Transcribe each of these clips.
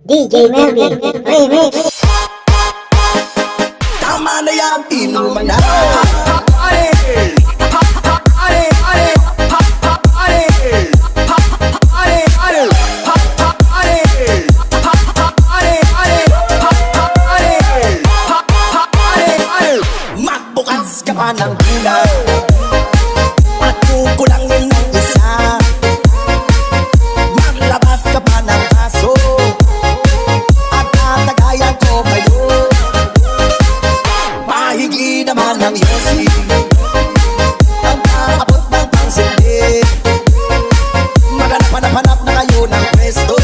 DJ Melvin Remix. Tama na yan, inuman na. Magbukas ka pa ng gula at kukulangin ng isa. Maglabas ka pa ng aso at tatagayan ko kayo. Mahigi naman ng yosi ang kaabot ng pangsindi. Maghanap-hanap na kayo ng pwesto,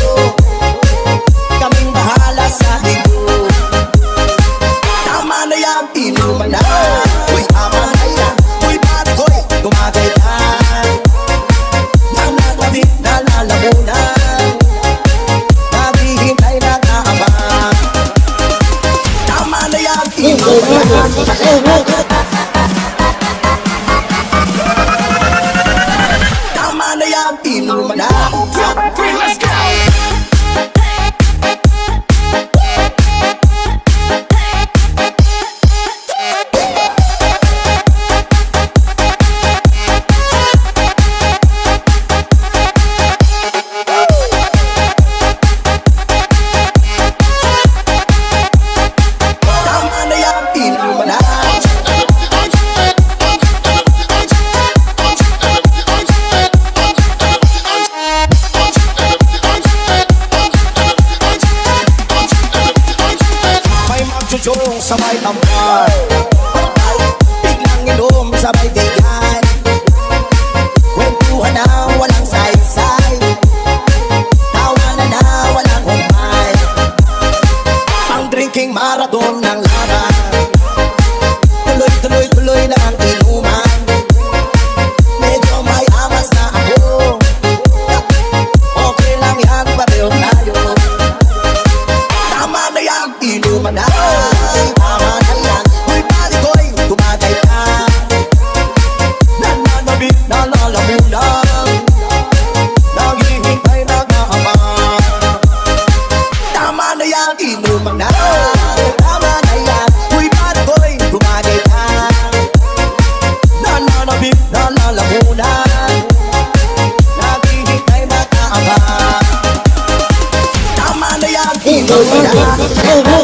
kaming bahala sa inyo. Tama na yan, inuman na. Uy, tama na yan. Uy, pare ko'y tumagay na. Nananabit na lalamunan, naghihintay na kaabang. Tama na yan, inuman na. Tama na yan, inuman na. Let's go! Yung sabay tampar, biglang inom sabay bigay, kwentuhan na walang saysay, tawanan na walang humpay, ang drinking marathon ng laban, tuloy na ang inuman, medyo may amas na ako, okay lang yan, pareho tayo. Tama na yan, inuman na. Inuman na, tama na yan. Uy, pare ko'y gumagay ka, nananabik na lalamunan, naghihintay na kaabang. Tama na yan, inuman na.